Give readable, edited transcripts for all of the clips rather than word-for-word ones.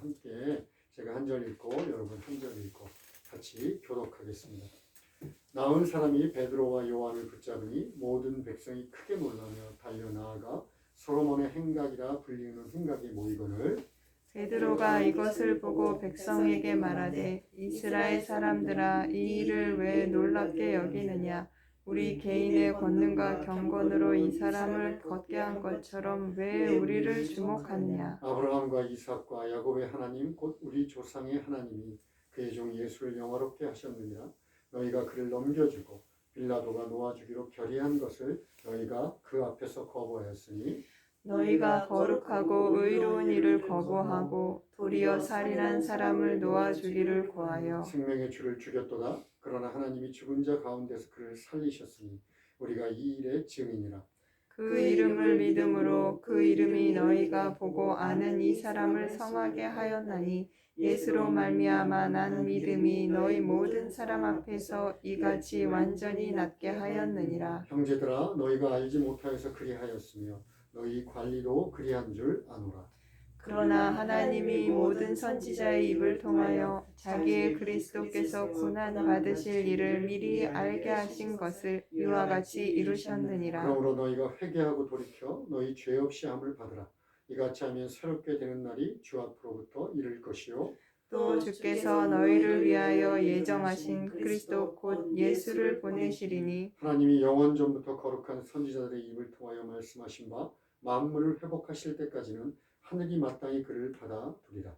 함께 제가 한 절 읽고 여러분 한 절 읽고 같이 교독하겠습니다. 나은 사람이 베드로와 요한을 붙잡으니 모든 백성이 크게 놀라며 달려 나아가 솔로몬의 행각이라 불리는 행각에 모이거늘 베드로가 이것을 보고 백성에게 말하되 이스라엘 사람들아 이 일을 왜 놀랍게 여기느냐 우리 개인의 권능과 경건으로 이 사람을 걷게 한 것처럼 왜 우리를 주목하느냐. 아브라함과 이삭과 야곱의 하나님 곧 우리 조상의 하나님이 그의 종 예수를 영화롭게 하셨느니라. 너희가 그를 넘겨주고 빌라도가 놓아주기로 결의한 것을 너희가 그 앞에서 거부하였으니 너희가 거룩하고 의로운 일을 거부하고 도리어 살인한 사람을 놓아주기를 구하여 생명의 주를 죽였도다. 그러나 하나님이 죽은 자 가운데서 그를 살리셨으니 우리가 이 일의 증인이라. 그 이름을 믿음으로 그 이름이 너희가 보고 아는 이 사람을 성하게 하였나니 예수로 말미암아 난 믿음이 너희 모든 사람 앞에서 이같이 완전히 낫게 하였느니라. 형제들아 너희가 알지 못하여서 그리하였으며 너희 관리도 그리한 줄 아노라. 그러나 하나님이 모든 선지자의 입을 통하여 자기의 그리스도께서 고난 받으실 일을 미리 알게 하신 것을 이와 같이 이루셨느니라. 그러므로 너희가 회개하고 돌이켜 너희 죄 없이 함을 받으라. 이같이 하면 새롭게 되는 날이 주 앞으로부터 이를 것이요 또 주께서 너희를 위하여 예정하신 그리스도 곧 예수를 보내시리니 하나님이 영원 전부터 거룩한 선지자들의 입을 통하여 말씀하신 바 만물을 회복하실 때까지는 하늘이 마땅히 그를 받아두리라.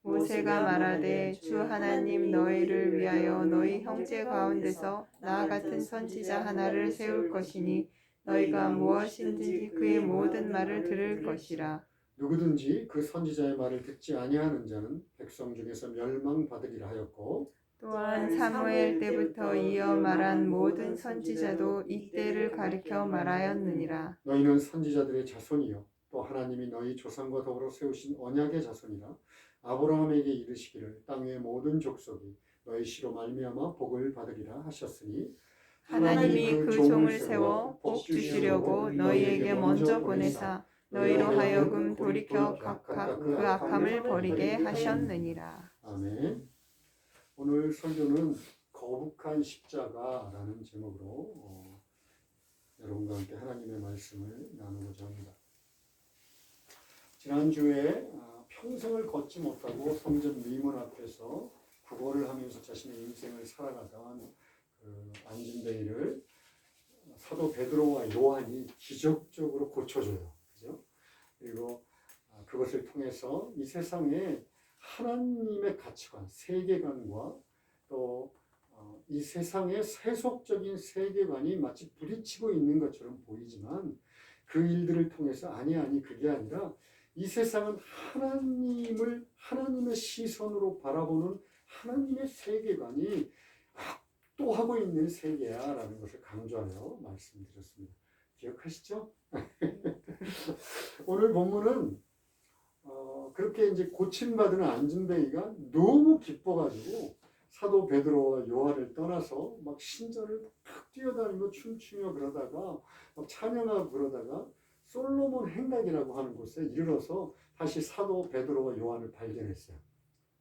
모세가 말하되 주 하나님 너희를 위하여 너희 형제 가운데서 나 같은 선지자 하나를 세울 것이니 너희가 무엇인지 그의 모든 말을 들을 것이라. 누구든지 그 선지자의 말을 듣지 아니하는 자는 백성 중에서 멸망받으리라 하였고 또한 사무엘 때부터 이어 말한 모든 선지자도 이때를 가리켜 말하였느니라. 너희는 선지자들의 자손이요 또 하나님이 너희 조상과 더불어 세우신 언약의 자손이라. 아브라함에게 이르시기를 땅 위의 모든 족속이 너희 씨로 말미암아 복을 받으리라 하셨으니 하나님이 그 종을 세워 복 주시려고 너희에게 먼저 보내사 너희로 하여금 돌이켜 각각 그 악함을 버리게 하셨느니라. 아멘. 오늘 설교는 거룩한 십자가라는 제목으로 여러분과 함께 하나님의 말씀을 나누고자 합니다. 지난주에 평생을 걷지 못하고 성전 미문 앞에서 구걸을 하면서 자신의 인생을 살아가던 그 안진뱅이를 사도 베드로와 요한이 기적적으로 고쳐줘요. 그죠? 그리고 그것을 통해서 이 세상에 하나님의 가치관, 세계관과 또 이 세상의 세속적인 세계관이 마치 부딪히고 있는 것처럼 보이지만 그 일들을 통해서 아니 그게 아니라 이 세상은 하나님의 시선으로 바라보는 하나님의 세계관이 압도하고 있는 세계야라는 것을 강조하여 말씀드렸습니다. 기억하시죠? 오늘 본문은 그렇게 이제 고침받은 안진뱅이가 너무 기뻐가지고 사도 베드로와 요한을 떠나서 막 신전을 막 뛰어다니고 춤추며 그러다가 막 찬양하고 그러다가 솔로몬 행각이라고 하는 곳에 이르러서 다시 사도 베드로와 요한을 발견했어요.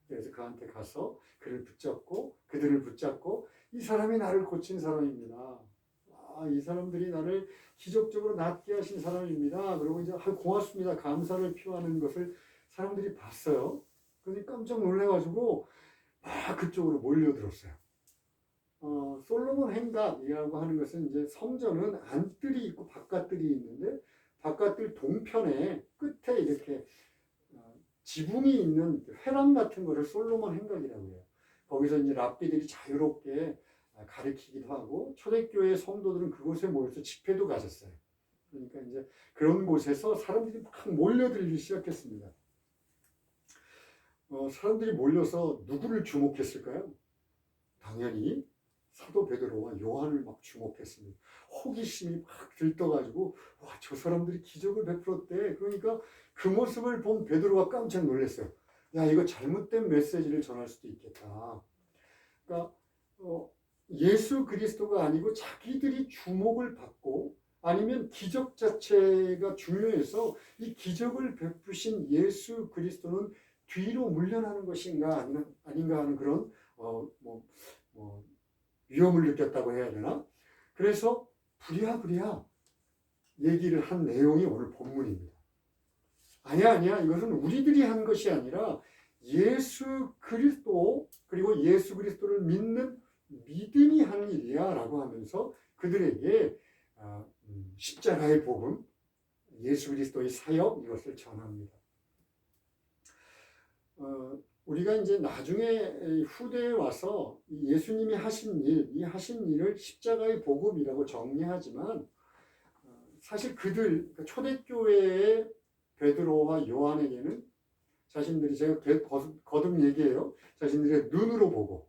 그래서 그한테 가서 그들을 붙잡고 이 사람이 나를 고친 사람입니다. 이 사람들이 나를 기적적으로 낫게 하신 사람입니다. 그리고 이제 고맙습니다. 감사를 표하는 것을 사람들이 봤어요. 그래서 깜짝 놀래가지고 막 그쪽으로 몰려들었어요. 솔로몬 행각이라고 하는 것은 이제 성전은 안뜰이 있고 바깥뜰이 있는데 바깥뜰 동편에 끝에 이렇게 지붕이 있는 회랑 같은 거를 솔로몬 행각이라고 해요. 거기서 이제 랍비들이 자유롭게 가르치기도 하고 초대교회 성도들은 그곳에 모여서 집회도 가졌어요. 그러니까 이제 그런 곳에서 사람들이 막 몰려들기 시작했습니다. 사람들이 몰려서 누구를 주목했을까요? 당연히 사도 베드로와 요한을 막 주목했습니다. 호기심이 막 들떠가지고 와, 저 사람들이 기적을 베풀었대. 그러니까 그 모습을 본 베드로가 깜짝 놀랐어요. 야, 이거 잘못된 메시지를 전할 수도 있겠다. 그러니까 예수 그리스도가 아니고 자기들이 주목을 받고 아니면 기적 자체가 중요해서 이 기적을 베푸신 예수 그리스도는 뒤로 물러나는 것인가 아닌가 하는 그런 위험을 느꼈다고 해야 되나? 그래서 부랴부랴 얘기를 한 내용이 오늘 본문입니다. 아니야. 이것은 우리들이 한 것이 아니라 예수 그리스도 그리고 예수 그리스도를 믿는 믿음이 한 일이야 라고 하면서 그들에게 십자가의 복음, 예수 그리스도의 사역 이것을 전합니다. 우리가 이제 나중에 후대에 와서 예수님이 하신 일, 이 하신 일을 십자가의 복음이라고 정리하지만 사실 그들 초대교회의 베드로와 요한에게는 자신들이 제가 거듭 얘기해요. 자신들의 눈으로 보고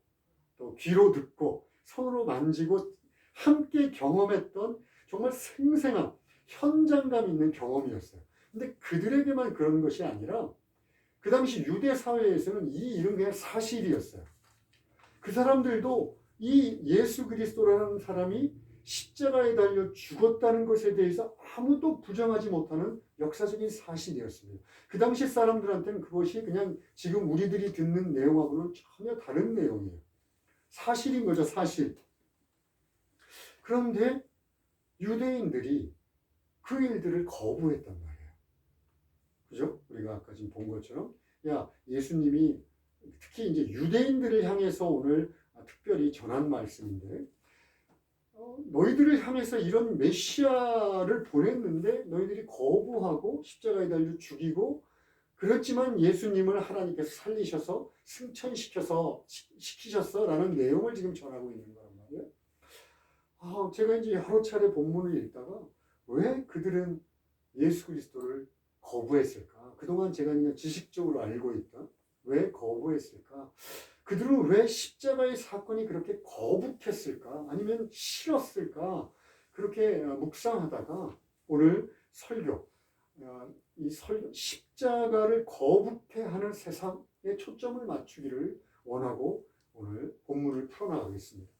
또 귀로 듣고 손으로 만지고 함께 경험했던 정말 생생한 현장감 있는 경험이었어요. 근데 그들에게만 그런 것이 아니라 그 당시 유대 사회에서는 이 일은 그냥 사실이었어요. 그 사람들도 이 예수 그리스도라는 사람이 십자가에 달려 죽었다는 것에 대해서 아무도 부정하지 못하는 역사적인 사실이었습니다. 그 당시 사람들한테는 그것이 그냥 지금 우리들이 듣는 내용하고는 전혀 다른 내용이에요. 사실인 거죠, 사실. 그런데 유대인들이 그 일들을 거부했단 말이에요. 그죠? 우리가 아까 지금 본 것처럼 야, 예수님이 특히 이제 유대인들을 향해서 오늘 특별히 전한 말씀인데 너희들을 향해서 이런 메시아를 보냈는데 너희들이 거부하고 십자가에 달려 죽이고 그렇지만 예수님을 하나님께서 살리셔서 시키셨어라는 내용을 지금 전하고 있는 거란 말이에요. 제가 이제 여러 차례 본문을 읽다가 왜 그들은 예수 그리스도를 거부했을까? 그동안 제가 그냥 지식적으로 알고 있던 왜 거부했을까? 그들은 왜 십자가의 사건이 그렇게 거북했을까? 아니면 싫었을까? 그렇게 묵상하다가 오늘 설교, 십자가를 거북해하는 세상에 초점을 맞추기를 원하고 오늘 본문을 풀어나가겠습니다.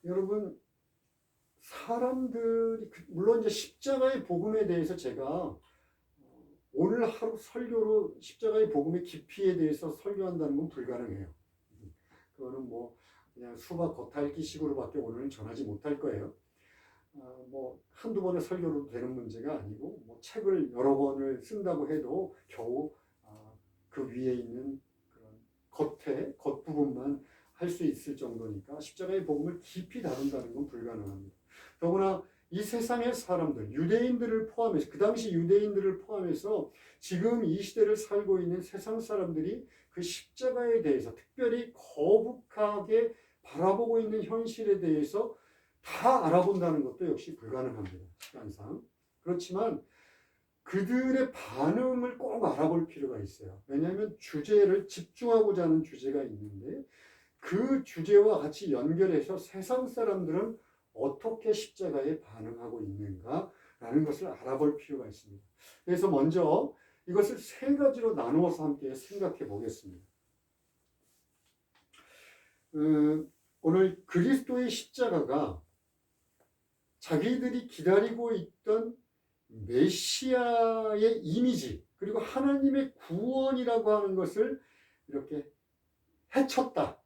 여러분, 사람들이 물론 이제 십자가의 복음에 대해서 제가 오늘 하루 설교로 십자가의 복음의 깊이에 대해서 설교한다는 건 불가능해요. 그거는 그냥 수박 겉핥기 식으로밖에 오늘은 전하지 못할 거예요. 한두 번의 설교로 되는 문제가 아니고 책을 여러 권을 쓴다고 해도 겨우 그 위에 있는 그런 겉부분만 할 수 있을 정도니까 십자가의 복음을 깊이 다룬다는 건 불가능합니다. 더구나 이 세상의 사람들, 유대인들을 포함해서 그 당시 유대인들을 포함해서 지금 이 시대를 살고 있는 세상 사람들이 그 십자가에 대해서 특별히 거북하게 바라보고 있는 현실에 대해서 다 알아본다는 것도 역시 불가능합니다. 시간상. 그렇지만 그들의 반응을 꼭 알아볼 필요가 있어요. 왜냐하면 주제를 집중하고자 하는 주제가 있는데 그 주제와 같이 연결해서 세상 사람들은 어떻게 십자가에 반응하고 있는가라는 것을 알아볼 필요가 있습니다. 그래서 먼저 이것을 세 가지로 나누어서 함께 생각해 보겠습니다. 오늘 그리스도의 십자가가 자기들이 기다리고 있던 메시아의 이미지 그리고 하나님의 구원이라고 하는 것을 이렇게 해쳤다.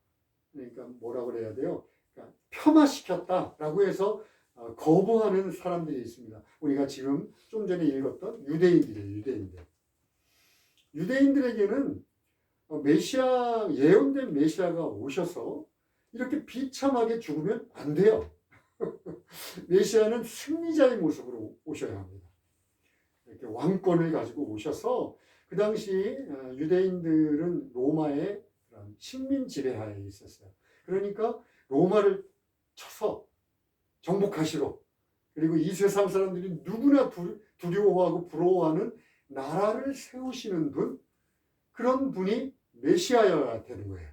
그러니까 뭐라고 그래야 돼요? 그러니까 폄하시켰다라고 해서 거부하는 사람들이 있습니다. 우리가 지금 좀 전에 읽었던 유대인들이에요. 유대인들에게는 예언된 메시아가 오셔서 이렇게 비참하게 죽으면 안 돼요. 메시아는 승리자의 모습으로 오셔야 합니다. 이렇게 왕권을 가지고 오셔서 그 당시 유대인들은 로마의 식민 지배하에 있었어요. 그러니까 로마를 쳐서 정복하시러 그리고 이 세상 사람들이 누구나 두려워하고 부러워하는 나라를 세우시는 분, 그런 분이 메시아여야 되는 거예요.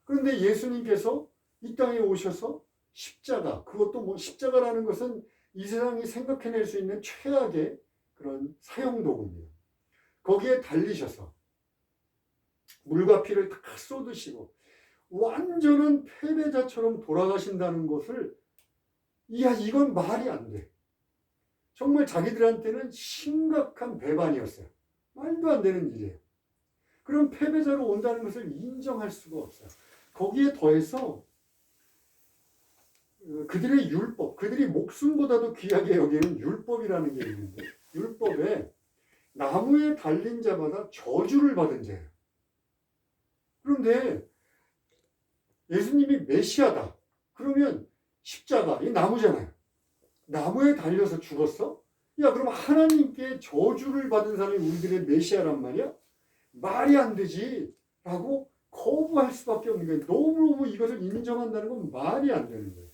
그런데 예수님께서 이 땅에 오셔서 십자가, 그것도 십자가라는 것은 이 세상이 생각해낼 수 있는 최악의 그런 사형도구입니다. 거기에 달리셔서 물과 피를 다 쏟으시고 완전한 패배자처럼 돌아가신다는 것을 이건 말이 안 돼. 정말 자기들한테는 심각한 배반이었어요. 말도 안 되는 일이에요. 그런 패배자로 온다는 것을 인정할 수가 없어요. 거기에 더해서 그들의 율법, 그들이 목숨보다도 귀하게 여기는 율법이라는 게 있는데, 율법에 나무에 달린 자마다 저주를 받은 자예요. 그런데 예수님이 메시아다. 그러면 십자가, 이 나무잖아요. 나무에 달려서 죽었어? 야, 그럼 하나님께 저주를 받은 사람이 우리들의 메시아란 말이야? 말이 안 되지. 라고 거부할 수밖에 없는 거예요. 너무너무 이것을 인정한다는 건 말이 안 되는 거예요.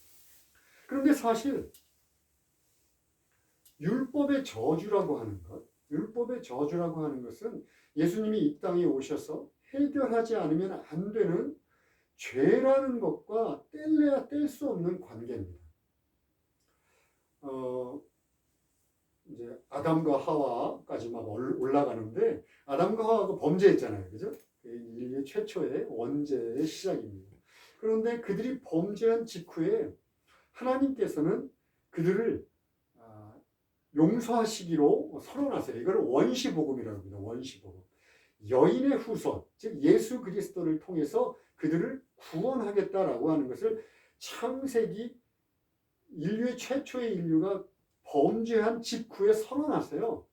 그런데 사실 율법의 저주라고 하는 것, 율법의 저주라고 하는 것은 예수님이 이 땅에 오셔서 해결하지 않으면 안 되는 죄라는 것과 뗄래야 뗄 수 없는 관계입니다. 이제 아담과 하와까지 막 올라가는데, 아담과 하와가 범죄했잖아요. 그죠? 인류 최초의 원죄의 시작입니다. 그런데 그들이 범죄한 직후에 하나님께서는 그들을 용서하시기로 선언하세요. 이걸 원시복음이라고 합니다. 원시복음. 여인의 후손, 즉 예수 그리스도를 통해서 그들을 구원하겠다라고 하는 것을 창세기 인류의 최초의 인류가 범죄한 직후에 선언하세요.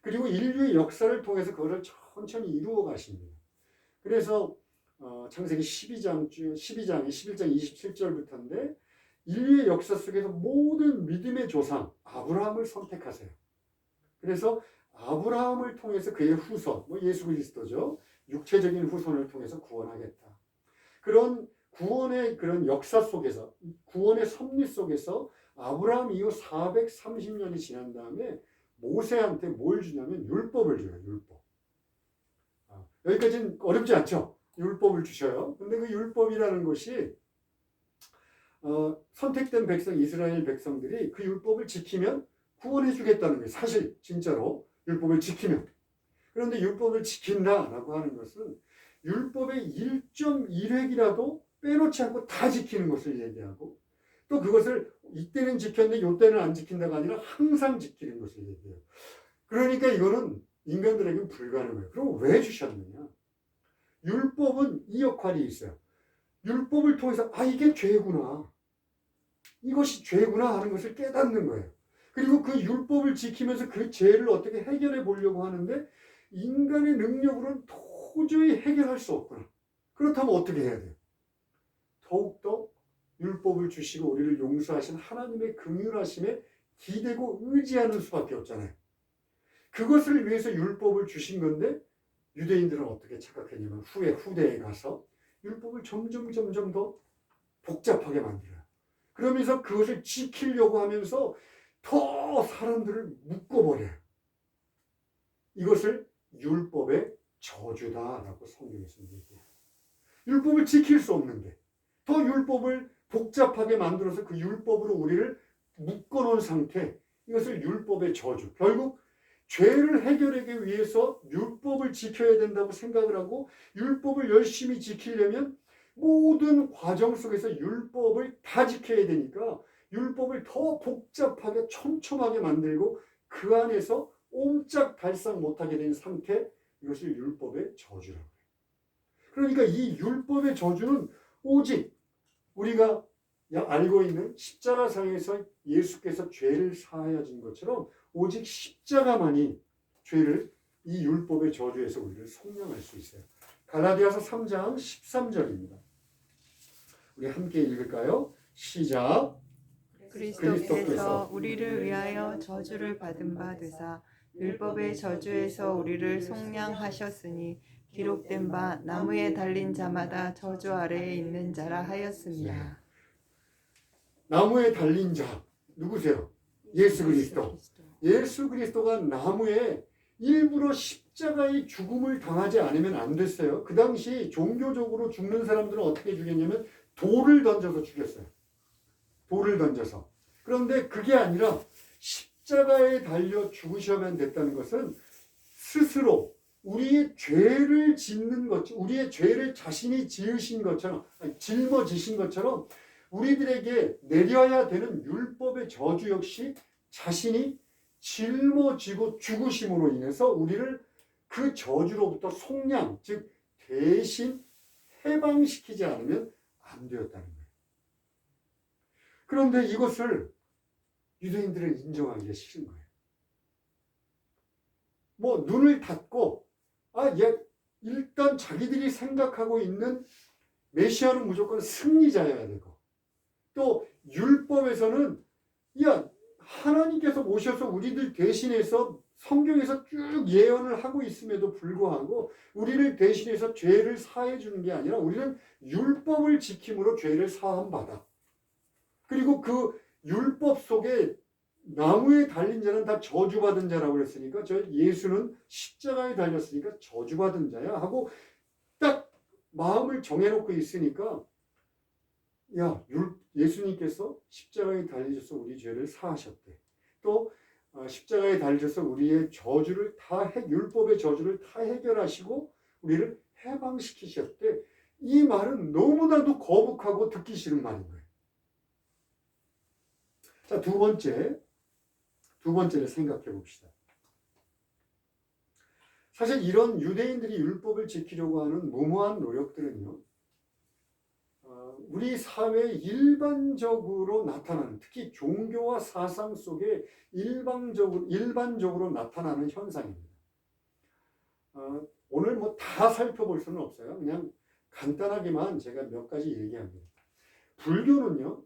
그리고 인류의 역사를 통해서 그것을 천천히 이루어 가십니다. 그래서 창세기 11장 27절부터인데, 인류의 역사 속에서 모든 믿음의 조상 아브라함을 선택하세요. 그래서 아브라함을 통해서 그의 후손, 예수 그리스도죠. 육체적인 후손을 통해서 구원하겠다. 그런 구원의 그런 역사 속에서, 구원의 섭리 속에서 아브라함 이후 430년이 지난 다음에 모세한테 뭘 주냐면 율법을 줘요. 율법. 여기까지는 어렵지 않죠? 율법을 주셔요. 근데 그 율법이라는 것이 선택된 백성, 이스라엘 백성들이 그 율법을 지키면 구원해 주겠다는 거예요. 사실 진짜로 율법을 지키면. 그런데 율법을 지킨다라고 하는 것은 율법의 1.1획이라도 빼놓지 않고 다 지키는 것을 얘기하고, 또 그것을 이때는 지켰는데 이때는 안 지킨다가 아니라 항상 지키는 것을 얘기해요. 그러니까 이거는 인간들에게는 불가능해요. 그럼 왜 주셨느냐? 율법은 이 역할이 있어요. 율법을 통해서 이게 죄구나, 이것이 죄구나 하는 것을 깨닫는 거예요. 그리고 그 율법을 지키면서 그 죄를 어떻게 해결해 보려고 하는데, 인간의 능력으로는 도저히 해결할 수 없구나. 그렇다면 어떻게 해야 돼요? 더욱더 율법을 주시고 우리를 용서하신 하나님의 긍휼하심에 기대고 의지하는 수밖에 없잖아요. 그것을 위해서 율법을 주신 건데, 유대인들은 어떻게 착각했냐면 후대에 가서 율법을 점점 더 복잡하게 만들어요. 그러면서 그것을 지키려고 하면서 더 사람들을 묶어버려요. 이것을 율법의 저주다라고 성경에서 얘기해요. 율법을 지킬 수 없는데 더 율법을 복잡하게 만들어서 그 율법으로 우리를 묶어놓은 상태, 이것을 율법의 저주. 결국 죄를 해결하기 위해서 율법을 지켜야 된다고 생각을 하고, 율법을 열심히 지키려면 모든 과정 속에서 율법을 다 지켜야 되니까 율법을 더 복잡하게 촘촘하게 만들고 그 안에서 옴짝달싹 못하게 된 상태, 이것을 율법의 저주라고 해요. 그러니까 이 율법의 저주는 오직 우리가 알고 있는 십자가상에서 예수께서 죄를 사하여 진 것처럼 오직 십자가만이 죄를, 이 율법의 저주에서 우리를 속량할 수 있어요. 갈라디아서 3장 13절입니다. 우리 함께 읽을까요? 시작. 그리스도께서 우리를 위하여 저주를 받은 바 되사 율법의 저주에서 우리를 속량하셨으니 기록된 바 나무에 달린 자마다 저주 아래에 있는 자라 하였습니다. 네. 나무에 달린 자 누구세요? 예수 그리스도. 예수 그리스도가 나무에 일부러 십자가의 죽음을 당하지 않으면 안 됐어요. 그 당시 종교적으로 죽는 사람들은 어떻게 죽였냐면 돌을 던져서 죽였어요. 돌을 던져서. 그런데 그게 아니라 십자가에 달려 죽으셔야만 됐다는 것은 스스로 우리의 죄를 짓는 것, 우리의 죄를 자신이 지으신 것처럼, 짊어지신 것처럼 우리들에게 내려야 되는 율법의 저주 역시 자신이 짊어지고 죽으심으로 인해서 우리를 그 저주로부터 속량, 즉 대신 해방시키지 않으면 안 되었다는 거예요. 그런데 이것을 유대인들은 인정하기가 싫은 거예요. 뭐 눈을 닫고 일단 자기들이 생각하고 있는 메시아는 무조건 승리자여야 되고, 또 율법에서는 하나님께서 오셔서 우리들 대신해서 성경에서 쭉 예언을 하고 있음에도 불구하고 우리를 대신해서 죄를 사해 주는 게 아니라 우리는 율법을 지킴으로 죄를 사함 받아. 그리고 그 율법 속에 나무에 달린 자는 다 저주받은 자라고 그랬으니까 저 예수는 십자가에 달렸으니까 저주받은 자야 하고 딱 마음을 정해놓고 있으니까 예수님께서 십자가에 달리셔서 우리 죄를 사하셨대. 또 십자가에 달리셔서 우리의 저주를 율법의 저주를 다 해결하시고 우리를 해방시키셨대. 이 말은 너무나도 거북하고 듣기 싫은 말인 거예요. 자, 두 번째를 생각해 봅시다. 사실 이런 유대인들이 율법을 지키려고 하는 무모한 노력들은요, 우리 사회에 일반적으로 나타나는, 특히 종교와 사상 속에 일반적으로 나타나는 현상입니다. 오늘 뭐 다 살펴볼 수는 없어요. 그냥 간단하게만 제가 몇 가지 얘기합니다. 불교는요,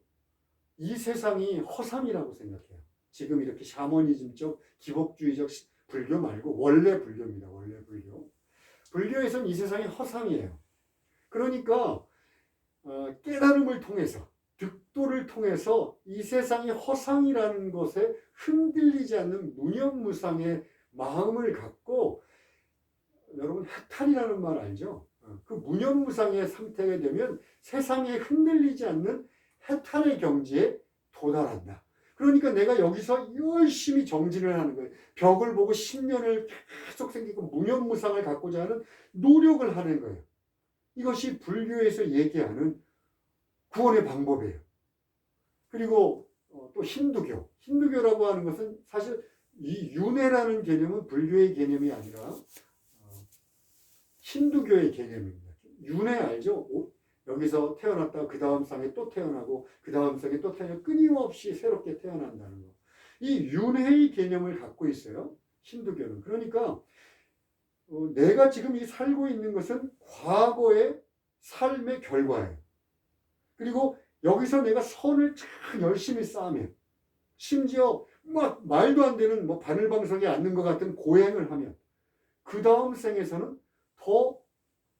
이 세상이 허상이라고 생각해요. 지금 이렇게 샤머니즘적, 기복주의적 불교 말고 원래 불교입니다. 원래 불교. 불교에서는 이 세상이 허상이에요. 그러니까 깨달음을 통해서, 득도를 통해서 이 세상이 허상이라는 것에 흔들리지 않는 무념무상의 마음을 갖고, 여러분 해탈이라는 말 알죠? 그 무념무상의 상태가 되면 세상에 흔들리지 않는 해탈의 경지에 도달한다. 그러니까 내가 여기서 열심히 정진을 하는 거예요. 벽을 보고 10년을 계속 생기고 무념무상을 갖고자 하는 노력을 하는 거예요. 이것이 불교에서 얘기하는 구원의 방법이에요. 그리고 또 힌두교라고 하는 것은 사실 이 윤회라는 개념은 불교의 개념이 아니라 힌두교의 개념입니다. 윤회 알죠? 여기서 태어났다가 그 다음 생에 또 태어나고 그 다음 생에 또 태어나고 끊임없이 새롭게 태어난다는 거. 이 윤회의 개념을 갖고 있어요. 힌두교는. 그러니까 내가 지금 이 살고 있는 것은 과거의 삶의 결과예요. 그리고 여기서 내가 선을 참 열심히 쌓으면, 심지어 막 말도 안 되는 바늘방석에 앉는 것 같은 고행을 하면 그 다음 생에서는 더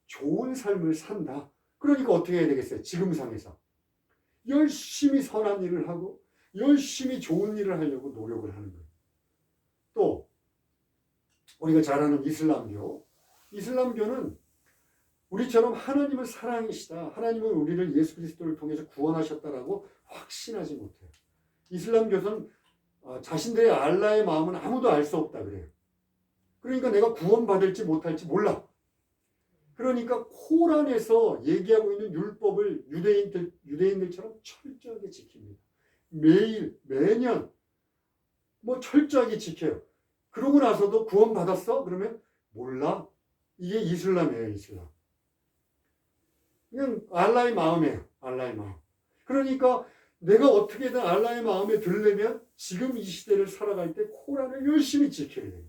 좋은 삶을 산다. 그러니까 어떻게 해야 되겠어요? 지금 상에서 열심히 선한 일을 하고 열심히 좋은 일을 하려고 노력을 하는 거예요. 또 우리가 잘 아는 이슬람교는 우리처럼 하나님은 사랑이시다, 하나님은 우리를 예수 그리스도를 통해서 구원하셨다라고 확신하지 못해요. 이슬람교는 자신들의 알라의 마음은 아무도 알 수 없다 그래요. 그러니까 내가 구원받을지 못할지 몰라. 그러니까 코란에서 얘기하고 있는 율법을 유대인들처럼 철저하게 지킵니다. 매년 철저하게 지켜요. 그러고 나서도 구원받았어? 그러면 몰라. 이게 이슬람이에요, 이슬람. 그냥 알라의 마음이에요, 알라의 마음. 그러니까 내가 어떻게든 알라의 마음에 들려면 지금 이 시대를 살아갈 때 코란을 열심히 지켜야 돼요.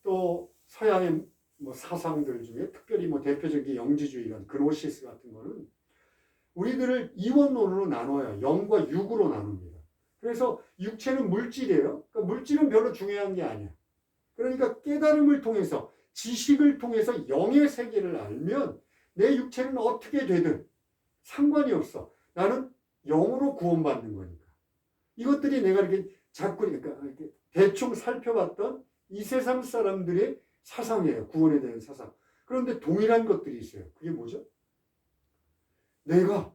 또 서양의 사상들 중에 특별히 대표적인 영지주의가 그노시스 같은 거는 우리들을 이원론으로 나눠요. 영과 육으로 나눕니다. 그래서 육체는 물질이에요. 그러니까 물질은 별로 중요한 게 아니야. 그러니까 깨달음을 통해서, 지식을 통해서 영의 세계를 알면 내 육체는 어떻게 되든 상관이 없어. 나는 영으로 구원받는 거니까. 이것들이 내가 이렇게 자꾸 이렇게 대충 살펴봤던 이 세상 사람들의 사상이에요. 구원에 대한 사상. 그런데 동일한 것들이 있어요. 그게 뭐죠? 내가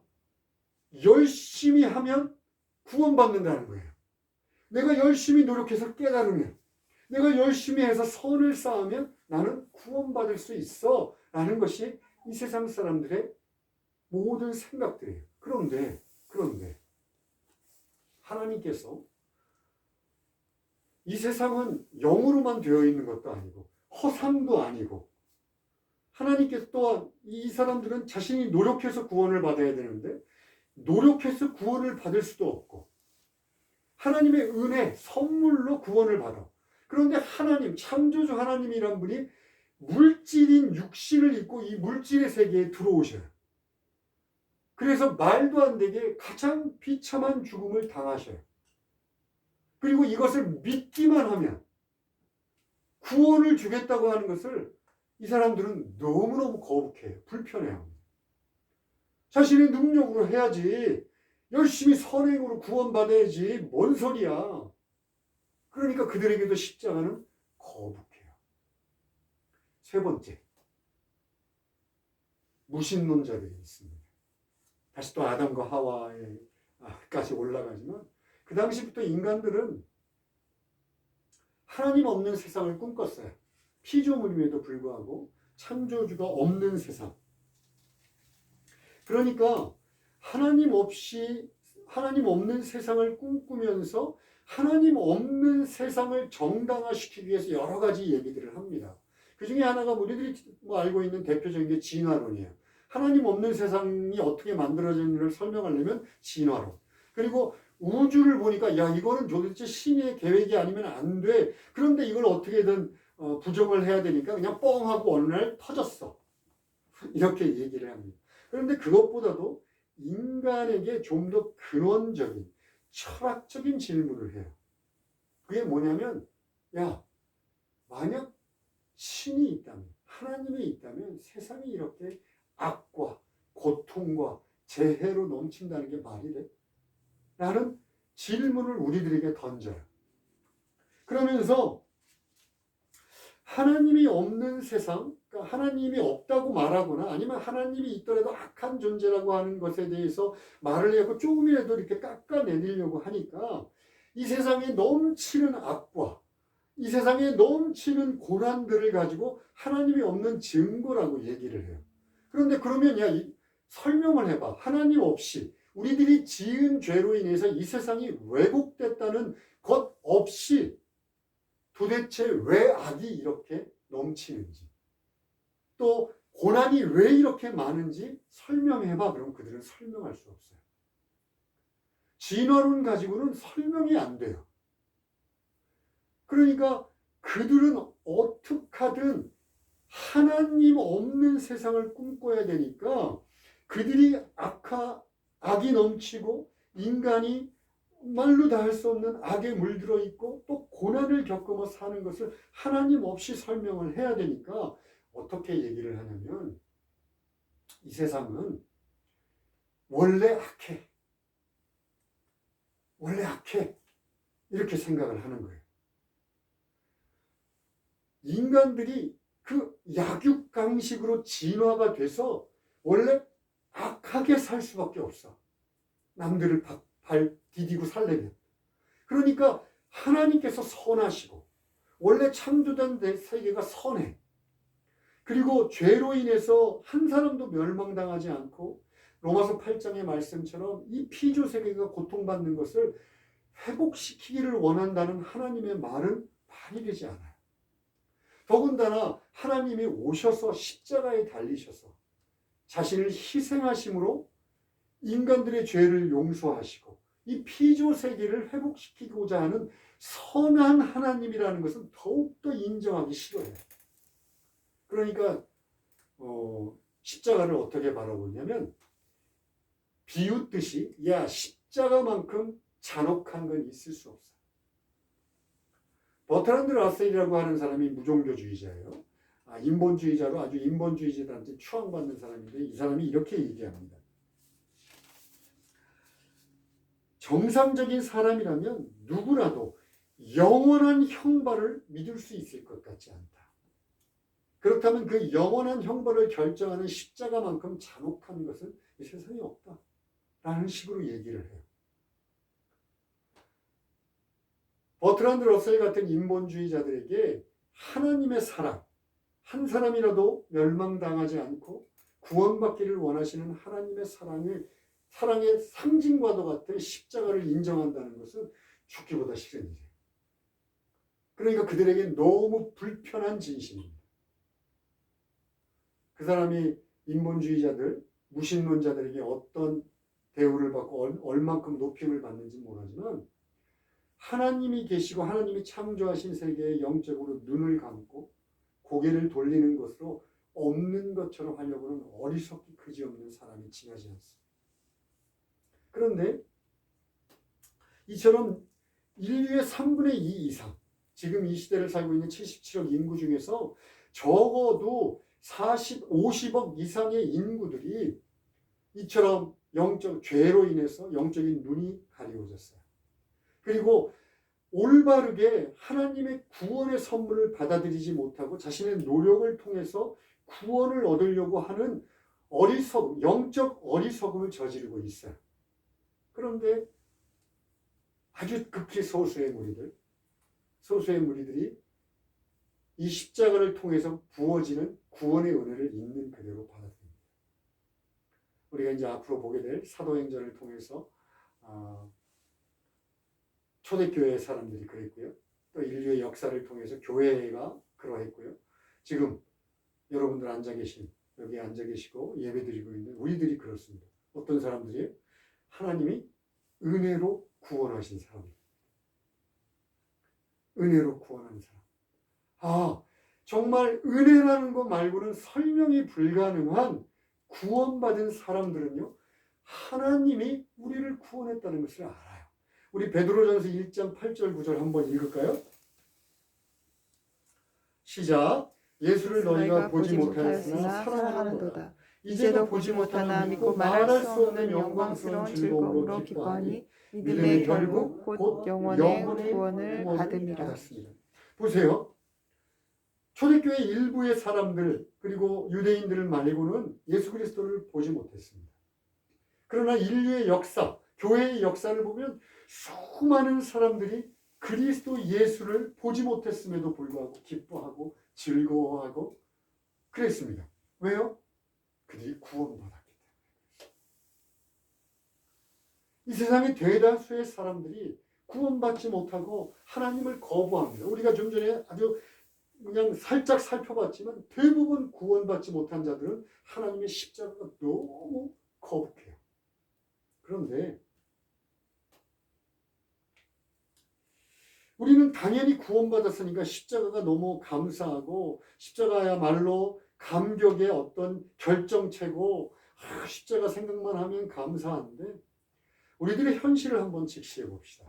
열심히 하면 구원받는다는 거예요. 내가 열심히 노력해서 깨달으면, 내가 열심히 해서 선을 쌓으면 나는 구원받을 수 있어 라는 것이 이 세상 사람들의 모든 생각들이에요. 그런데 하나님께서 이 세상은 영으로만 되어 있는 것도 아니고 허상도 아니고 하나님께서 또한 이 사람들은 자신이 노력해서 구원을 받아야 되는데 노력해서 구원을 받을 수도 없고 하나님의 은혜, 선물로 구원을 받아. 그런데 하나님, 창조주 하나님이란 분이 물질인 육신을 입고 이 물질의 세계에 들어오셔요. 그래서 말도 안 되게 가장 비참한 죽음을 당하셔요. 그리고 이것을 믿기만 하면 구원을 주겠다고 하는 것을 이 사람들은 너무너무 거북해요. 불편해요. 자신의 능력으로 해야지. 열심히 선행으로 구원받아야지. 뭔 소리야. 그러니까 그들에게도 십자가는 거북해요. 세 번째, 무신론자들이 있습니다. 다시 또 아담과 하와에까지 올라가지만 그 당시부터 인간들은 하나님 없는 세상을 꿈꿨어요. 피조물임에도 불구하고 창조주가 없는 세상. 그러니까 하나님 없는 세상을 꿈꾸면서 하나님 없는 세상을 정당화시키기 위해서 여러 가지 얘기들을 합니다. 그 중에 하나가 우리들이 알고 있는 대표적인 게 진화론이에요. 하나님 없는 세상이 어떻게 만들어졌는지를 설명하려면 진화론. 그리고 우주를 보니까 야 이거는 도대체 신의 계획이 아니면 안 돼. 그런데 이걸 어떻게든 부정을 해야 되니까 그냥 뻥 하고 어느 날 터졌어. 이렇게 얘기를 합니다. 그런데 그것보다도 인간에게 좀 더 근원적인 철학적인 질문을 해요. 그게 뭐냐면 야 만약 신이 있다면 하나님이 있다면 세상이 이렇게 악과 고통과 재해로 넘친다는 게 말이 돼? 라는 질문을 우리들에게 던져요. 그러면서 하나님이 없는 세상, 그러니까 하나님이 없다고 말하거나 아니면 하나님이 있더라도 악한 존재라고 하는 것에 대해서 말을 하고 조금이라도 이렇게 깎아내리려고 하니까 이 세상에 넘치는 악과 이 세상에 넘치는 고난들을 가지고 하나님이 없는 증거라고 얘기를 해요. 그런데 그러면 설명을 해봐. 하나님 없이 우리들이 지은 죄로 인해서 이 세상이 왜곡됐다는 것 없이 도대체 왜 악이 이렇게 넘치는지 또 고난이 왜 이렇게 많은지 설명해봐. 그럼 그들은 설명할 수 없어요. 진화론 가지고는 설명이 안 돼요. 그러니까 그들은 어떻게 하든 하나님 없는 세상을 꿈꿔야 되니까 그들이 악이 넘치고 인간이 말로 다 할 수 없는 악에 물들어 있고 또 고난을 겪으며 사는 것을 하나님 없이 설명을 해야 되니까 어떻게 얘기를 하냐면 이 세상은 원래 악해. 원래 악해. 이렇게 생각을 하는 거예요. 인간들이 그 약육강식으로 진화가 돼서 원래 악하게 살 수밖에 없어. 남들을 발 디디고 살려면. 그러니까 하나님께서 선하시고 원래 창조된 세계가 선해. 그리고 죄로 인해서 한 사람도 멸망당하지 않고 로마서 8장의 말씀처럼 이 피조 세계가 고통받는 것을 회복시키기를 원한다는 하나님의 말은 발휘되지 않아요. 더군다나 하나님이 오셔서 십자가에 달리셔서 자신을 희생하심으로 인간들의 죄를 용서하시고 이 피조 세계를 회복시키고자 하는 선한 하나님이라는 것은 더욱더 인정하기 싫어요. 그러니까 십자가를 어떻게 바라보냐면 비웃듯이 야 십자가만큼 잔혹한 건 있을 수 없어. 버트란드 라셀이라고 하는 사람이 무종교주의자예요. 인본주의자로 아주 인본주의자들한테 추앙받는 사람인데 이 사람이 이렇게 얘기합니다. 정상적인 사람이라면 누구라도 영원한 형벌을 믿을 수 있을 것 같지 않다. 그렇다면 그 영원한 형벌을 결정하는 십자가만큼 잔혹한 것은 이 세상에 없다. 라는 식으로 얘기를 해요. 버트란드 러셀 같은 인본주의자들에게 하나님의 사랑, 한 사람이라도 멸망당하지 않고 구원받기를 원하시는 하나님의 사랑의 상징과도 같은 십자가를 인정한다는 것은 죽기보다 싫은 일이에요. 그러니까 그들에게 너무 불편한 진심입니다. 그 사람이 인본주의자들, 무신론자들에게 어떤 대우를 받고 얼만큼 높임을 받는지 모르지만 하나님이 계시고 하나님이 창조하신 세계에 영적으로 눈을 감고 고개를 돌리는 것으로 없는 것처럼 하려고 하는 어리석기 그지없는 사람이 지나지 않습니다. 그런데 이처럼 인류의 3분의 2 이상, 지금 이 시대를 살고 있는 77억 인구 중에서 적어도 50억 이상의 인구들이 이처럼 영적 죄로 인해서 영적인 눈이 가리워졌어요. 그리고 올바르게 하나님의 구원의 선물을 받아들이지 못하고 자신의 노력을 통해서 구원을 얻으려고 하는 영적 어리석음을 저지르고 있어요. 그런데 아주 극히 소수의 무리들이 이 십자가를 통해서 부어지는 구원의 은혜를 있는 그대로 받아들입니다. 우리가 이제 앞으로 보게 될 사도행전을 통해서 초대교회 사람들이 그랬고요. 또 인류의 역사를 통해서 교회가 그러했고요. 지금 여러분들 여기 앉아 계시고 예배드리고 있는 우리들이 그렇습니다. 어떤 사람들이 하나님이 은혜로 구원하신 사람입니다. 은혜로 구원하는 사람. 정말 은혜라는 것 말고는 설명이 불가능한 구원받은 사람들은요, 하나님이 우리를 구원했다는 것을 알아요. 우리 베드로전서 1장 8절 9절 한번 읽을까요? 시작. 예수를 너희가 보지 못하였으나 사랑하는도다. 이제도 보지 못하나 믿고 말할 수 없는 영광스러운 즐거움으로 기뻐하니 믿음의 결국 곧 영원의 구원을 받음이라. 보세요. 초대교회 일부의 사람들 그리고 유대인들을 말고는 예수 그리스도를 보지 못했습니다. 그러나 인류의 역사, 교회의 역사를 보면 수많은 사람들이 그리스도 예수를 보지 못했음에도 불구하고 기뻐하고 즐거워하고 그랬습니다. 왜요? 그들이 구원받았기 때문에. 이 세상의 대다수의 사람들이 구원받지 못하고 하나님을 거부합니다. 우리가 좀 전에 아주 그냥 살짝 살펴봤지만 대부분 구원받지 못한 자들은 하나님의 십자가가 너무 거북해요. 그런데 우리는 당연히 구원받았으니까 십자가가 너무 감사하고 십자가야말로 감격의 어떤 결정체고 십자가 생각만 하면 감사한데 우리들의 현실을 한번 직시해 봅시다.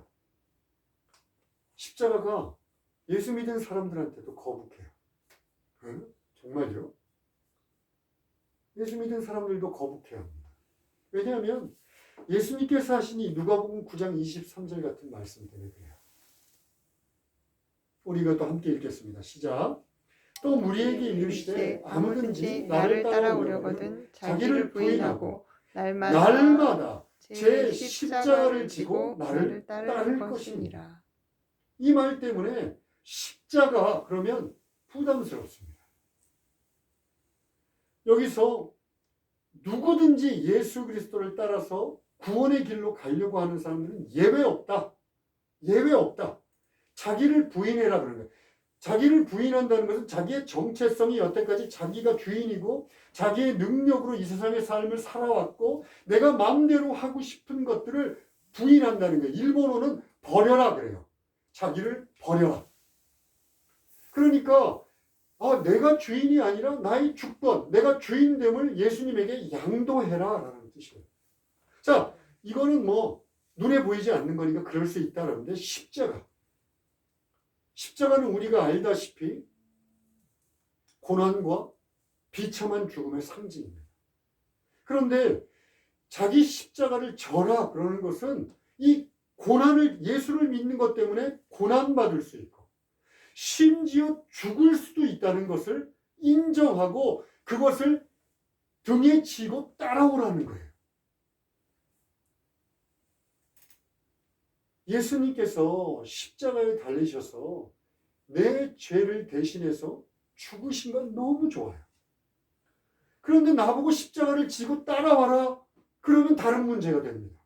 십자가가 예수 믿은 사람들한테도 거북해요. 정말요? 예수 믿은 사람들도 거북해야 합니다. 왜냐하면 예수님께서 하신 이 누가복음 9장 23절 같은 말씀 때문에 그래요. 우리가 또 함께 읽겠습니다. 시작. 또 무리에게 이르시되 아무든지 나를 따라오려거든 자기를 부인하고 날마다 제 십자가를 지고 나를 따를 것이니라. 이 말 때문에 십자가 그러면 부담스럽습니다. 여기서 누구든지 예수 그리스도를 따라서 구원의 길로 가려고 하는 사람들은 예외 없다. 예외 없다. 자기를 부인해라 그런 거예요. 자기를 부인한다는 것은 자기의 정체성이 여태까지 자기가 주인이고 자기의 능력으로 이 세상의 삶을 살아왔고 내가 마음대로 하고 싶은 것들을 부인한다는 거예요. 일본어는 버려라 그래요. 자기를 버려라. 그러니까 내가 주인이 아니라 나의 주권, 내가 주인됨을 예수님에게 양도해라 라는 뜻이에요. 자, 이거는 눈에 보이지 않는 거니까 그럴 수 있다는데 십자가는 우리가 알다시피 고난과 비참한 죽음의 상징입니다. 그런데 자기 십자가를 져라 그러는 것은 이 고난을 예수를 믿는 것 때문에 고난받을 수 있고 심지어 죽을 수도 있다는 것을 인정하고 그것을 등에 지고 따라오라는 거예요. 예수님께서 십자가에 달리셔서 내 죄를 대신해서 죽으신 건 너무 좋아요. 그런데 나보고 십자가를 지고 따라와라 그러면 다른 문제가 됩니다.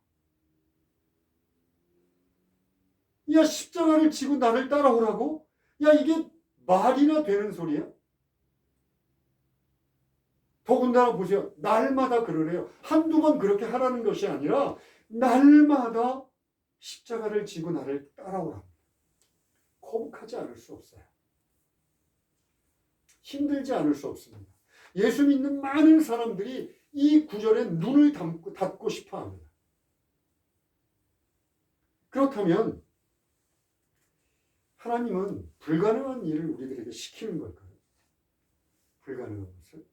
야, 십자가를 지고 나를 따라오라고? 야, 이게 말이나 되는 소리야? 더군다나 보세요. 날마다 그러래요. 한두 번 그렇게 하라는 것이 아니라 날마다 십자가를 지고 나를 따라오라. 거북하지 않을 수 없어요. 힘들지 않을 수 없습니다. 예수 믿는 많은 사람들이 이 구절에 눈을 닫고 싶어 합니다. 그렇다면 하나님은 불가능한 일을 우리들에게 시키는 걸까요? 불가능한 것을?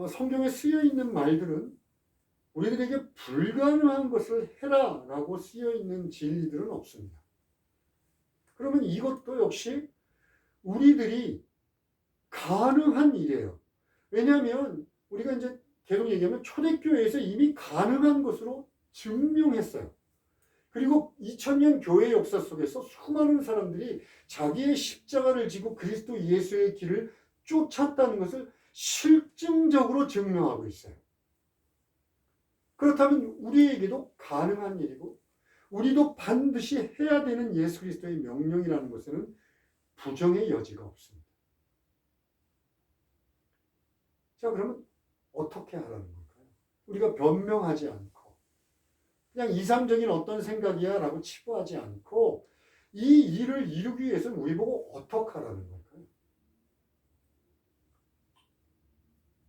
성경에 쓰여 있는 말들은 우리들에게 불가능한 것을 해라라고 쓰여 있는 진리들은 없습니다. 그러면 이것도 역시 우리들이 가능한 일이에요. 왜냐하면 우리가 이제 계속 얘기하면 초대교회에서 이미 가능한 것으로 증명했어요. 그리고 2000년 교회 역사 속에서 수많은 사람들이 자기의 십자가를 지고 그리스도 예수의 길을 쫓았다는 것을 실증적으로 증명하고 있어요. 그렇다면 우리에게도 가능한 일이고 우리도 반드시 해야 되는 예수 그리스도의 명령이라는 것에는 부정의 여지가 없습니다. 자, 그러면 어떻게 하라는 걸까요? 우리가 변명하지 않고 그냥 이상적인 어떤 생각이야 라고 치부하지 않고 이 일을 이루기 위해서는 우리 보고 어떻게 하라는 걸까요?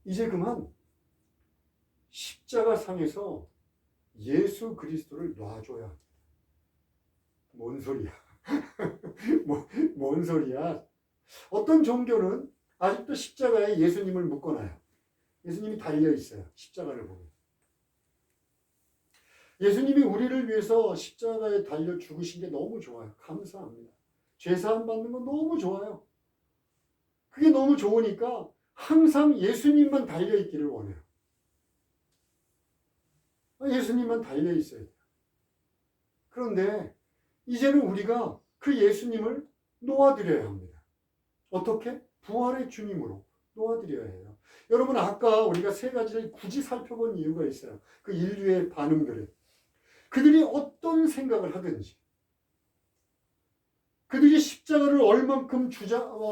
이제 그만 십자가 상에서 예수 그리스도를 놔줘야 합니다. 뭔 소리야? 뭔 소리야? 어떤 종교는 아직도 십자가에 예수님을 묶어놔요. 예수님이 달려있어요. 십자가를 보면. 예수님이 우리를 위해서 십자가에 달려 죽으신 게 너무 좋아요. 감사합니다. 죄사함 받는 건 너무 좋아요. 그게 너무 좋으니까 항상 예수님만 달려있기를 원해요. 예수님만 달려있어야 돼요. 그런데 이제는 우리가 그 예수님을 놓아드려야 합니다. 어떻게? 부활의 주님으로 놓아드려야 해요. 여러분, 아까 우리가 세 가지를 굳이 살펴본 이유가 있어요. 그 인류의 반응들을. 그들이 어떤 생각을 하든지, 그들이 십자가를 얼만큼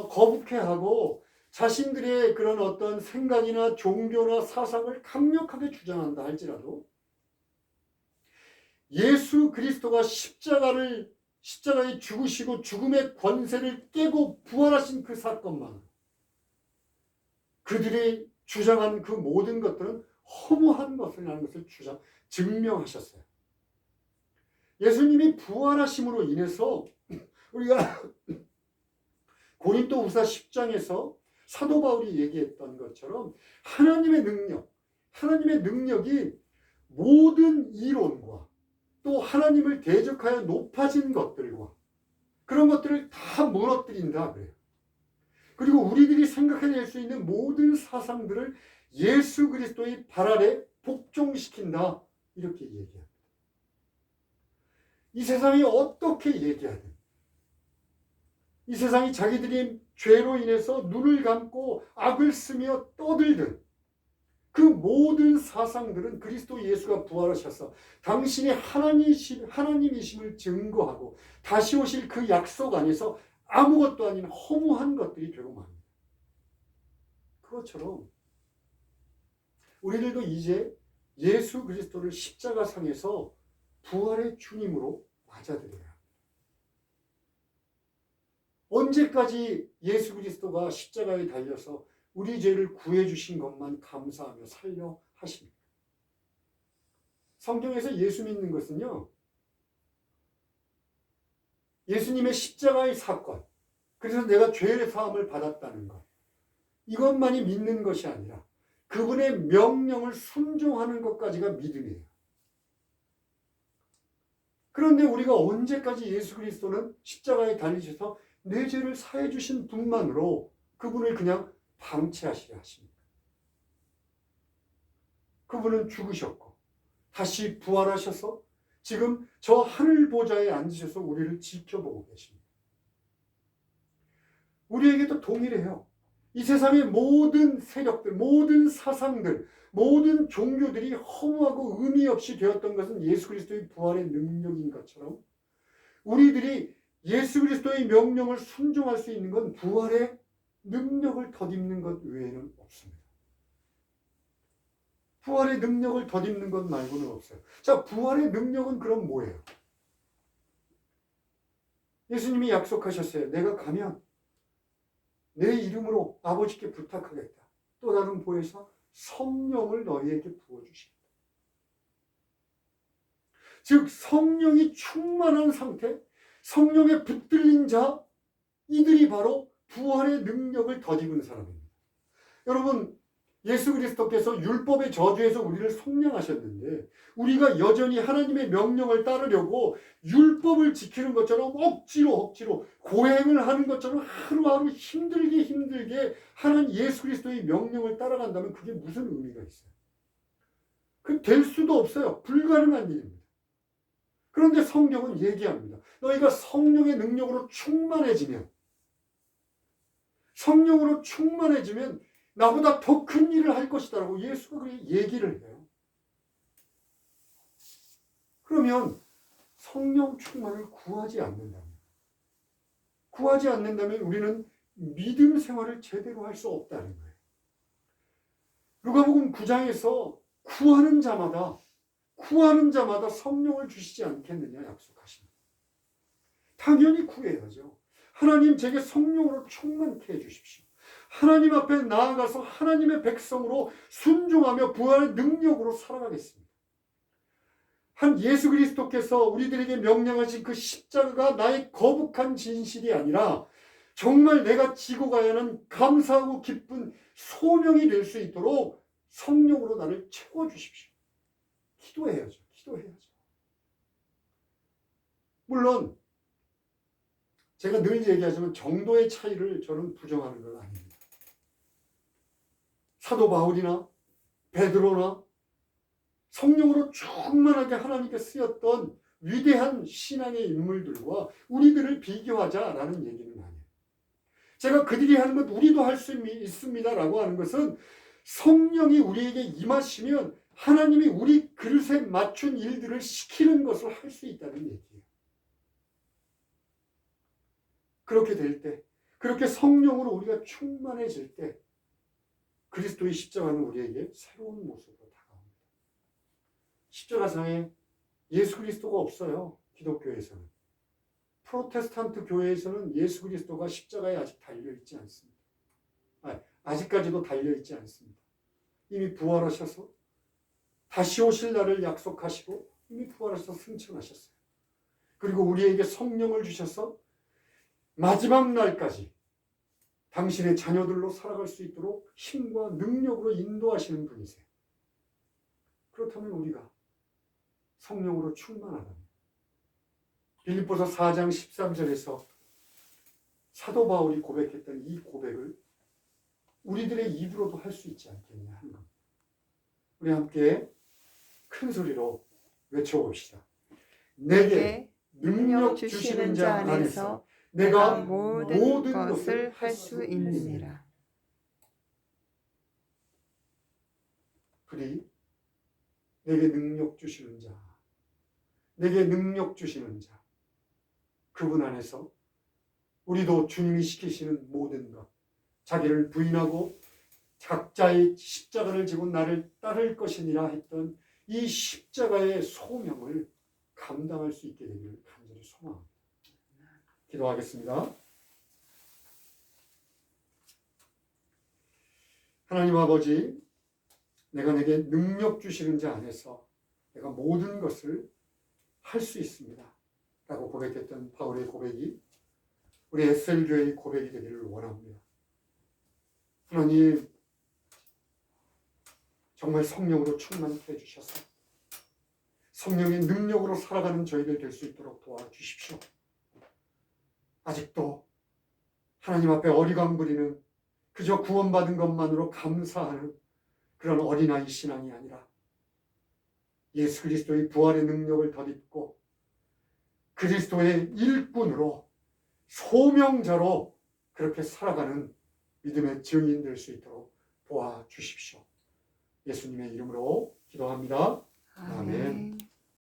거북해하고 자신들의 그런 어떤 생각이나 종교나 사상을 강력하게 주장한다 할지라도 예수 그리스도가 십자가에 죽으시고 죽음의 권세를 깨고 부활하신 그 사건만 그들이 주장한 그 모든 것들은 허무한 것이라는 것을 증명하셨어요. 예수님이 부활하심으로 인해서 우리가 고린도후서 10장에서 사도 바울이 얘기했던 것처럼 하나님의 능력이 모든 이론과 또 하나님을 대적하여 높아진 것들과 그런 것들을 다 무너뜨린다 그래요. 그리고 우리들이 생각해낼 수 있는 모든 사상들을 예수 그리스도의 발 아래 복종시킨다 이렇게 얘기합니다. 이 세상이 어떻게 얘기하든 이 세상이 자기들이 죄로 인해서 눈을 감고 악을 쓰며 떠들든 그 모든 사상들은 그리스도 예수가 부활하셔서 당신이 하나님이심을 증거하고 다시 오실 그 약속 안에서 아무것도 아닌 허무한 것들이 되고 맙니다. 그것처럼 우리들도 이제 예수 그리스도를 십자가상에서 부활의 주님으로 맞아들여야 합니다. 언제까지 예수 그리스도가 십자가에 달려서 우리 죄를 구해 주신 것만 감사하며 살려 하십니까? 성경에서 예수 믿는 것은요, 예수님의 십자가의 사건, 그래서 내가 죄의 사함을 받았다는 것, 이것만이 믿는 것이 아니라 그분의 명령을 순종하는 것까지가 믿음이에요. 그런데 우리가 언제까지 예수 그리스도는 십자가에 달리셔서 내 죄를 사해 주신 분만으로 그분을 그냥 방치하시려 하십니까? 그분은 죽으셨고 다시 부활하셔서 지금 저 하늘 보좌에 앉으셔서 우리를 지켜보고 계십니다. 우리에게도 동일해요. 이 세상의 모든 세력들, 모든 사상들, 모든 종교들이 허무하고 의미 없이 되었던 것은 예수 그리스도의 부활의 능력인 것처럼 우리들이 예수 그리스도의 명령을 순종할 수 있는 건 부활의 능력을 덧입는 것 외에는 없습니다. 부활의 능력을 덧입는 것 말고는 없어요. 자, 부활의 능력은 그럼 뭐예요? 예수님이 약속하셨어요. 내가 가면 내 이름으로 아버지께 부탁하겠다. 또 다른 보혜사 성령을 너희에게 부어주시겠다. 즉 성령이 충만한 상태, 성령에 붙들린 자, 이들이 바로 부활의 능력을 덧입은 사람입니다. 여러분, 예수 그리스도께서 율법의 저주에서 우리를 속량하셨는데 우리가 여전히 하나님의 명령을 따르려고 율법을 지키는 것처럼 억지로 고행을 하는 것처럼 하루하루 힘들게 하나님 예수 그리스도의 명령을 따라간다면 그게 무슨 의미가 있어요? 그 될 수도 없어요. 불가능한 일입니다. 그런데 성경은 얘기합니다. 너희가 성령의 능력으로 충만해지면 나보다 더 큰 일을 할 것이다라고 예수가 그렇게 얘기를 해요. 그러면 성령 충만을 구하지 않는다면 우리는 믿음 생활을 제대로 할 수 없다는 거예요. 누가복음 9장에서 구하는 자마다 성령을 주시지 않겠느냐 약속하십니다. 당연히 구해야죠. 하나님 제게 성령으로 충만케 해주십시오. 하나님 앞에 나아가서 하나님의 백성으로 순종하며 부활의 능력으로 살아가겠습니다. 한 예수 그리스도께서 우리들에게 명령하신 그 십자가가 나의 거북한 진실이 아니라 정말 내가 지고 가야 하는 감사하고 기쁜 소명이 될 수 있도록 성령으로 나를 채워주십시오. 기도해야죠. 물론 제가 늘 얘기하지만 정도의 차이를 저는 부정하는 건 아닙니다. 사도 바울이나 베드로나 성령으로 충만하게 하나님께 쓰였던 위대한 신앙의 인물들과 우리들을 비교하자라는 얘기는 아니에요. 제가 그들이 하는 것 우리도 할 수 있습니다라고 하는 것은 성령이 우리에게 임하시면 하나님이 우리 그릇에 맞춘 일들을 시키는 것을 할 수 있다는 얘기예요. 그렇게 될 때, 그렇게 성령으로 우리가 충만해질 때 그리스도의 십자가는 우리에게 새로운 모습으로 다가옵니다. 십자가상에 예수 그리스도가 없어요. 기독교에서는. 프로테스탄트 교회에서는 예수 그리스도가 십자가에 아직 달려있지 않습니다. 아직까지도 달려있지 않습니다. 이미 부활하셔서 다시 오실 날을 약속하시고 이미 부활하셔서 승천하셨어요. 그리고 우리에게 성령을 주셔서 마지막 날까지 당신의 자녀들로 살아갈 수 있도록 힘과 능력으로 인도하시는 분이세요. 그렇다면 우리가 성령으로 충만하다면 빌립보서 4장 13절에서 사도 바울이 고백했던 이 고백을 우리들의 입으로도 할 수 있지 않겠냐 하는 겁니다. 우리 함께 큰 소리로 외쳐봅시다. 내게 능력 주시는 자 안에서 내가 모든 것을 할 수 있느니라. 그리 내게 능력 주시는 자, 그분 안에서 우리도 주님이 시키시는 모든 것, 자기를 부인하고 각자의 십자가를 지고 나를 따를 것이니라 했던 이 십자가의 소명을 감당할 수 있게 되기를 간절히 소망합니다. 기도하겠습니다. 하나님 아버지, 내게 능력 주시는 자 안에서 내가 모든 것을 할 수 있습니다. 라고 고백했던 바울의 고백이 우리 에셀교회의 고백이 되기를 원합니다. 하나님, 정말 성령으로 충만케 해주셔서 성령의 능력으로 살아가는 저희들 될 수 있도록 도와주십시오. 아직도 하나님 앞에 어리광 부리는 그저 구원받은 것만으로 감사하는 그런 어린아이 신앙이 아니라 예수 그리스도의 부활의 능력을 덧입고 그리스도의 일꾼으로 소명자로 그렇게 살아가는 믿음의 증인 될 수 있도록 도와주십시오. 예수님의 이름으로 기도합니다. 아멘. 아멘.